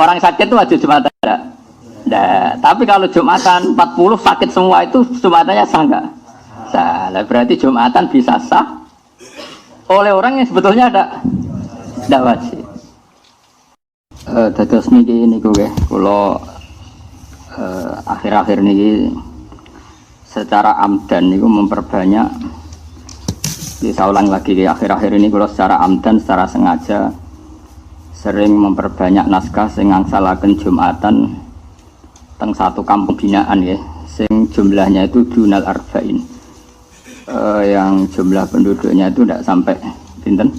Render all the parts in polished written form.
Orang sakit itu wajib Jumatan enggak? Enggak. Tapi kalau Jumatan 40 sakit semua itu Jumatannya sah enggak? Sah. Berarti Jumatan bisa sah oleh orang yang sebetulnya enggak wajib. Dados niki niku nggih kula akhir-akhir niki secara amdan niku memperbanyak. Saya ulang lagi akhir-akhir ini kula secara amdan secara sengaja sering memperbanyak naskah sing ngangsalaken Jumatan teng satu kampung binaan ya, sing jumlahnya itu dunal arba'in. Yang jumlah penduduknya itu tidak sampai pinten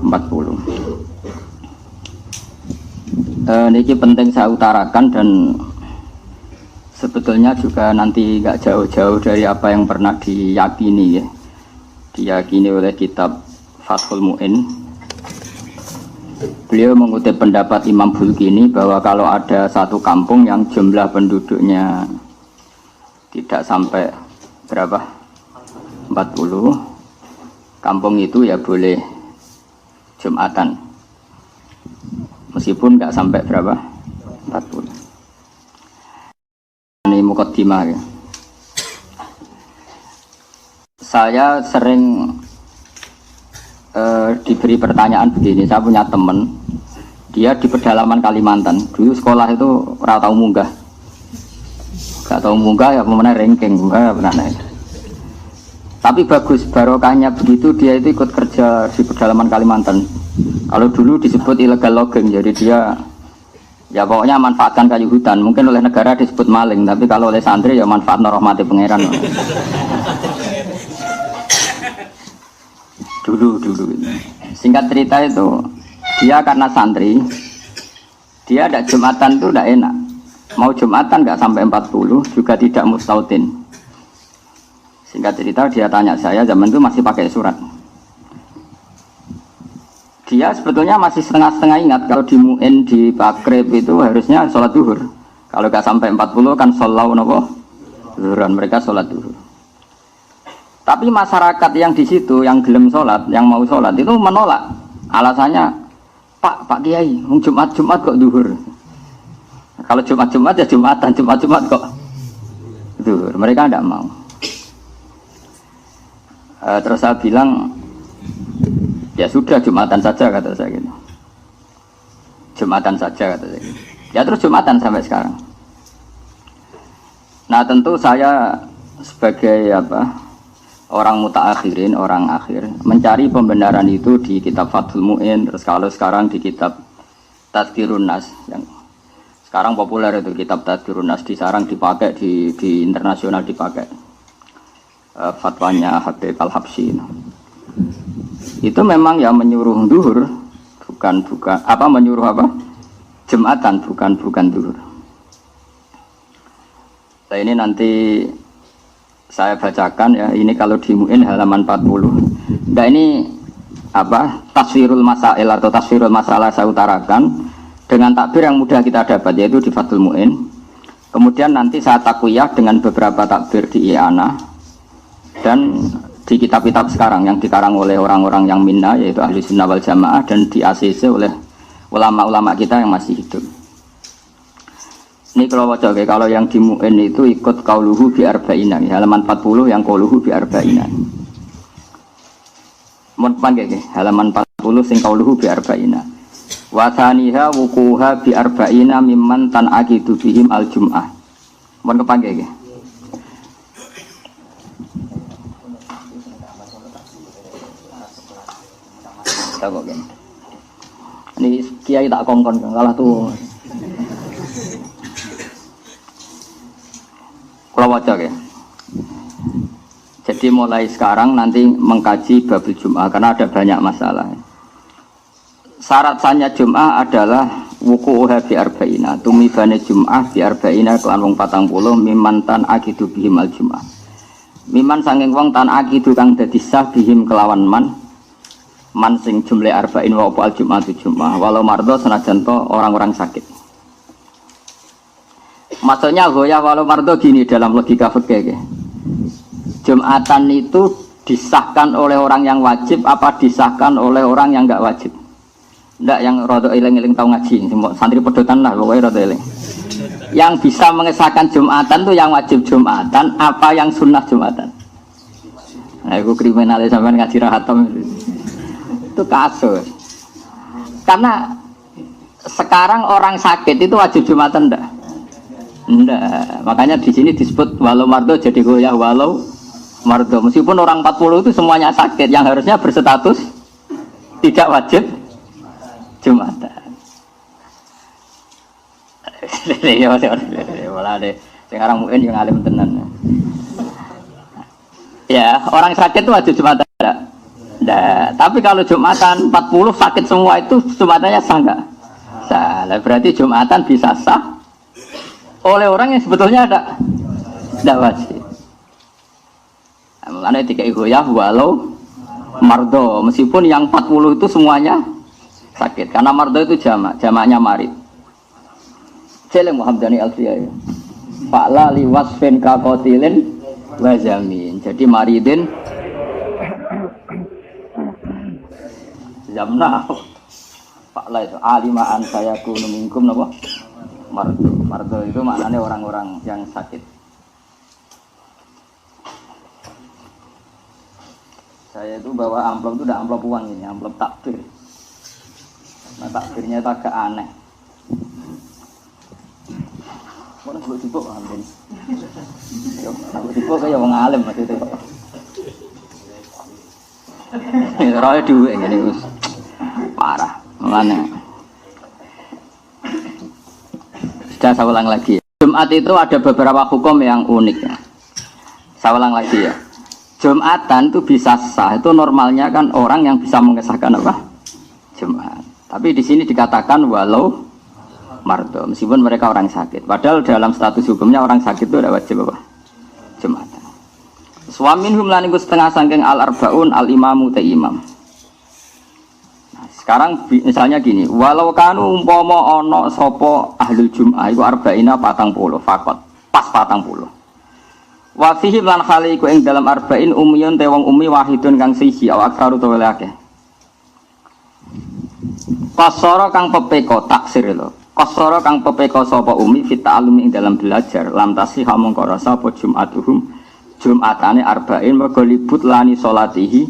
40. Niki penting saya utarakan dan sebetulnya juga nanti nggak jauh-jauh dari apa yang pernah diyakini ya, diyakini oleh kitab Fathul Mu'in. Beliau mengutip pendapat Imam Bulkini bahwa kalau ada satu kampung yang jumlah penduduknya tidak sampai berapa 40, kampung itu ya boleh Jumatan meskipun nggak sampai berapa 40. Ini mukaddimah ya. Saya sering diberi pertanyaan begini. Saya punya teman, dia di pedalaman Kalimantan. Dulu sekolah itu ora tau munggah, gak tau munggah ya pemenang ranking munggah pernah naik. Tapi bagus barokahnya begitu, dia itu ikut kerja di pedalaman Kalimantan. Kalau dulu disebut illegal logging, jadi dia ya pokoknya manfaatkan kayu hutan. Mungkin oleh negara disebut maling, tapi kalau oleh santri ya manfaat rahmati pangeran. Dulu. Singkat cerita itu, dia karena santri, dia ada Jumatan itu tidak enak. Mau Jumatan nggak sampai 40, juga tidak mustautin. Singkat cerita dia tanya saya, zaman itu masih pakai surat. Dia sebetulnya masih setengah-setengah ingat kalau di Mu'in di Bakrib itu harusnya sholat duhur. Kalau nggak sampai 40 kan sholat nopo duhuran, mereka sholat duhur. Tapi masyarakat yang di situ, yang gelem sholat, yang mau sholat itu menolak. Alasannya, Pak Kiai, Jumat kok duhur. Kalau Jumat ya Jumatan, Jumat kok duhur. Mereka tidak mau. Terus saya bilang, ya sudah Jumatan saja kata saya gitu. Jumatan saja kata saya gitu. Ya terus Jumatan sampai sekarang. Nah tentu saya sebagai orang mutaakhirin, orang akhir, mencari pembenaran itu di kitab Fathul Mu'in. Terus kalau sekarang di kitab Tadhkirun Nas, yang sekarang populer itu kitab Tadhkirun Nas, disarang dipakai di internasional dipakai. Fatwanya Habib Al-Habsyi itu memang ya menyuruh duhur, bukan menyuruh Jumatan, bukan duhur. Nah ini nanti saya bacakan ya, ini kalau di Mu'in halaman 40. Nah ini taswirul masail atau taswirul masalah saya utarakan dengan takbir yang mudah kita dapat, yaitu di Fathul Mu'in. Kemudian nanti saya takwiyah dengan beberapa takbir di I'anah. Dan di kitab-kitab sekarang yang dikarang oleh orang-orang yang minna, yaitu ahli sunnah wal jamaah, dan di ACC oleh ulama-ulama kita yang masih hidup. Ini kalau yang di Mu'in itu ikut qauluhu bi arba'ina, halaman 40 yang qauluhu bi arba'ina. Mun panggih halaman 40 sing qauluhu bi arba'ina. Wa thaniha wuquha bi arba'ina mimman tan'aqidu bihim al-jum'ah. Mun kepanggih nggih. Ini kiai tak kongkon kalah tuh. Kalau waca ya. Jadi mulai sekarang nanti mengkaji babul Jum'ah karena ada banyak masalah. Syarat sahnya Jum'ah adalah wuqu'uha bi arba'ina, tumibane Jum'ah bi arba'ina kelan wong 40 mimman tan aqidu bihim al Jum'ah. Miman sanging wong tan aqidu kang dadi sah bihim kelawan man sing jumlah arba'in wa al Jum'atu Jum'ah walau mardo senajan to orang-orang sakit. Maksudnya goyah walau mardo gini dalam logika fikih. Jum'atan itu disahkan oleh orang yang wajib apa disahkan oleh orang yang enggak wajib? Ndak yang rada eling-eling tau ngaji, santri pedotan lah pokoknya rada eling. Yang bisa mengesahkan Jumatan tuh yang wajib Jumatan, apa yang sunnah Jumatan. Nah, itu kriminalis sampean ngaji rahatam itu kasus. Karena sekarang orang sakit itu wajib Jumatan ndak? Ndak. Makanya di sini disebut walau mardo jadi goyah walau mardo. Meskipun orang 40 itu semuanya sakit, yang harusnya berstatus tidak wajib Jumatan. Ya, malah deh. Sekarang mungkin yang alim tenan. Ya, orang sakit itu wajib Jumatan enggak? Enggak. Tapi kalau Jumatan 40 sakit semua itu Jumatannya sah enggak? Sah. Berarti Jumatan bisa sah oleh orang yang sebetulnya enggak wajib. Mulane dikai goyah walau mardo, meskipun yang 40 itu semuanya sakit. Karena mardo itu jamaknya marid. Jeleng Muhammadani Alfiyah. Fa'la li wasfin ka qatilin wa zamin. Jadi maridin zamna. Fa'la itu alimaan saya kunu minkum napa? Mardo. Mardo itu maknanya orang-orang yang sakit. Saya itu bawa amplop itu udah amplop uang ini, amplop takbir. Nah takbirnya itu agak aneh. Mana gue sibuk ambil. Aku sibuk kayak orang alim maksudnya. Roy duit ini us parah, mana? Sudah saya ulang lagi. Jumat itu ada beberapa hukum yang unik ya. Saya ulang lagi ya. Jumatan itu bisa sah, itu normalnya kan orang yang bisa mengesahkan apa? Jumat. Tapi di sini dikatakan walau mardo, meskipun mereka orang sakit. Padahal dalam status hukumnya orang sakit itu ada wajib apa? Jumatan. Suamin humlan iku setengah sangking al arbaun al imamu te imam. Nah, sekarang misalnya gini, walau kanu umpama ana sapa ahlul jum'ah iku arba'ina 40 fakot, pas 40. Wa fihi lan khali iku ing dalam arba'in umiyun te wong umi wahidun kang siji aw aksaru to welake. Qasara kang pepeko taksir lho. Qasara kang pepeko sapa umi fit ta'allumi ing dalam belajar lam tasih mongko rasa apa jum'atuhum Jumatane arba'in mergo libut lani salatihi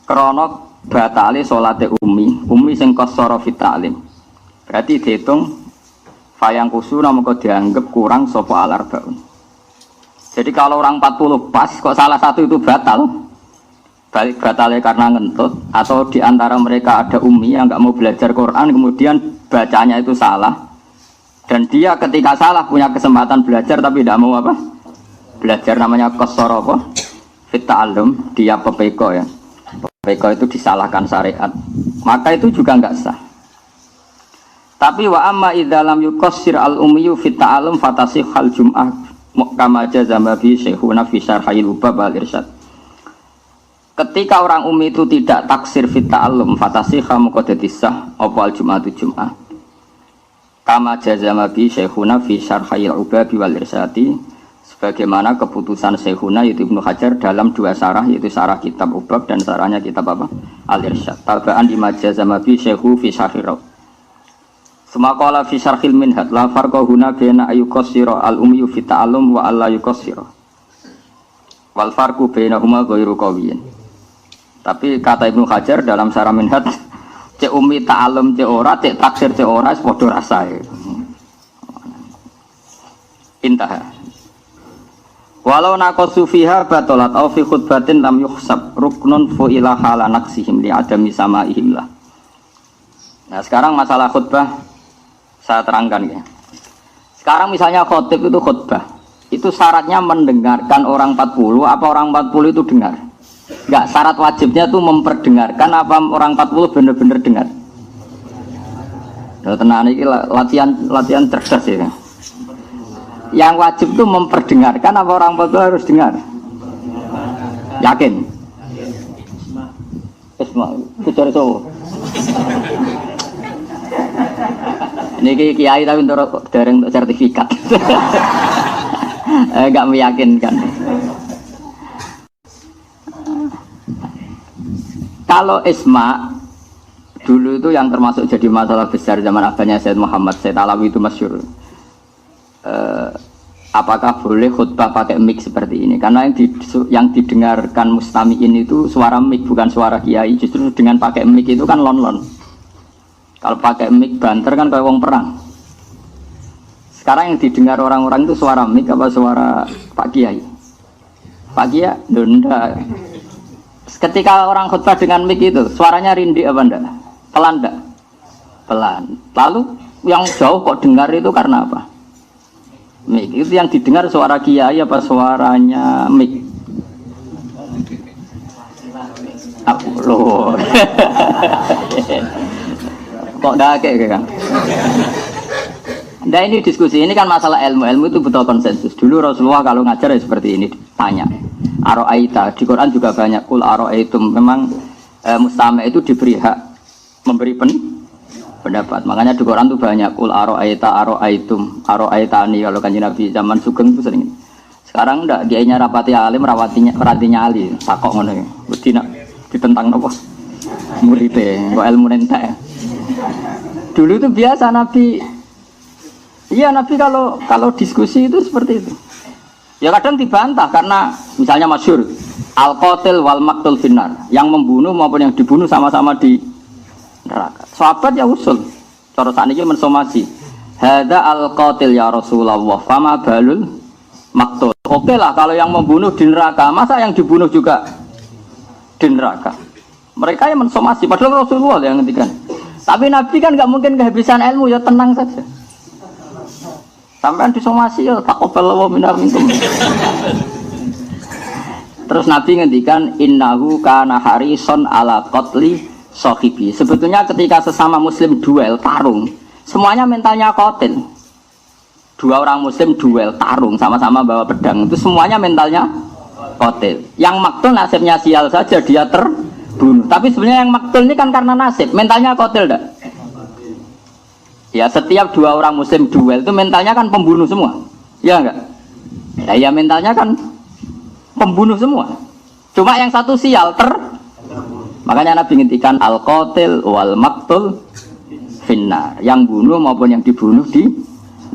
krana batale salate umi sing qasara fit ta'lim. Berarti dihitung fayang kusuna mongko dianggap kurang sapa al arba'un. Jadi kalau orang 40 pas, kok salah satu itu batal, balik batalnya karena ngentut, atau diantara mereka ada umi yang nggak mau belajar Quran, kemudian bacanya itu salah, dan dia ketika salah punya kesempatan belajar tapi tidak mau apa? Belajar namanya qasara apa? Fit ta'allum, dia pepeko ya. Pepeko itu disalahkan syariat, maka itu juga nggak sah. Tapi wa amma idza lam yuqassir al ummiyu fit ta'allum fatasih al jum'ah kama jazama bi syekhuna fi syarhil ubab al irsyad. Ketika orang umi itu tidak taksir fit ta'allum fatasihha muqaddadisah apa al jum'atu jum'ah kama jazama bi syekhuna fi syarhil ubab wal irsyadi, sebagaimana keputusan syekhuna yaitu Ibnu Hajar dalam dua syarah, yaitu syarah kitab ubab dan syarahnya kitab apa? Al irsyad. Tabaan di majazama bi syekhu fi syarhil Semakala fi syarhil minhad la farqa huna baina ayuqassira al-ummi fi ta'allum wa alla yuqassira. Wal farqu bainahuma ghairu qawiyyin. Tapi kata Ibnu Hajar dalam syarah minhad, cek ummi ta'allum cek ora, cek taksir cek ora padha rasae. Intah. Walau naqasu fiha batalat aw fi khutbatin lam yuhsab ruknun fu ila hala naqsihim li adami samaihim lah. Nah, sekarang masalah khutbah saya terangkan ya. Sekarang misalnya khotib itu khutbah, itu syaratnya mendengarkan orang 40, apa orang 40 itu dengar? Enggak, syarat wajibnya itu memperdengarkan, apa orang 40 benar-benar dengar? Tenang ini latihan cerdas ya. Yang wajib itu memperdengarkan, apa orang 40 harus dengar? Yakin? Isma, bicara so. Ini kiai tapi untuk dereng untuk sertifikat. Enggak meyakinkan. Kalau isma Dulu itu yang termasuk jadi masalah besar zaman abahnya Sayyid Muhammad Sayyid Alawi itu masyhur. Apakah boleh khutbah pakai mic seperti ini? Karena yang didengarkan mustami'in itu suara mic bukan suara kiai. Justru dengan pakai mic itu kan lon-lon. Kalau pakai mic banter kan kayak wong perang. Sekarang yang didengar orang-orang itu suara mic apa suara Pak Kiai? Pak Kiai, enggak. Ketika orang khutbah dengan mic itu suaranya rindih apa enggak? Pelan enggak? Pelan. Lalu yang jauh kok dengar itu karena apa? Mic itu yang didengar suara kiai apa suaranya mic? Aku loh. Kok dake kan? Nah ini diskusi ini kan masalah ilmu itu betul konsensus. Dulu Rasulullah kalau ngajar ya seperti ini tanya. Aro'aita di Quran juga banyak kul aro'aitum. Memang mustami' itu diberi hak memberi pendapat. Makanya di Quran tuh banyak kul aro'aitum aro'aitani. Kalau Kanjeng Nabi zaman Sugeng itu sering. Sekarang enggak, kiainya rapati alim, rapatinya ali. Takok ngono ya. Wedi nak ditentang nopo? Murite, kok ilmu entek. Dulu itu biasa Nabi. Iya Nabi kalau diskusi itu seperti itu. Ya kadang dibantah karena misalnya masyhur al-qatil wal maqtul finnar. Yang membunuh maupun yang dibunuh sama-sama di neraka. Sahabat ya usul. Cara sakniki mensomasi. Hadza al-qatil ya Rasulullah, fama balul maqtul. Oke lah kalau yang membunuh di neraka, masa yang dibunuh juga di neraka? Mereka yang mensomasi, padahal Rasulullah yang ngendikan. Tapi Nabi kan nggak mungkin kehabisan ilmu, ya tenang saja. Sampai disomasi ya taqabbalallahu minna minkum. Terus Nabi ngendikan innahu kana harison ala qatli sahibi. Sebetulnya ketika sesama muslim duel tarung, semuanya mentalnya qatil. Dua orang muslim duel tarung sama-sama bawa pedang, itu semuanya mentalnya qatil. Yang maktul nasibnya sial saja dia terbunuh. Tapi sebenarnya yang maktul ini kan karena nasib, mentalnya qatil enggak? Ya setiap dua orang muslim duel itu mentalnya kan pembunuh semua. Ya enggak? Ya mentalnya kan pembunuh semua. Cuma yang satu sial makanya Nabi ngintikan al-qatil wal maqtul finnar. Yang bunuh maupun yang dibunuh di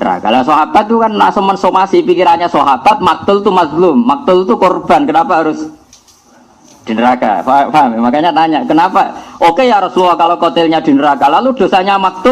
neraka. Lah sahabat itu kan langsung mensomasi pikirannya sahabat, maktul itu mazlum, maktul itu korban. Kenapa harus di neraka? Paham? Makanya tanya, kenapa? Oke ya Rasulullah kalau qatilnya di neraka, lalu dosanya maktul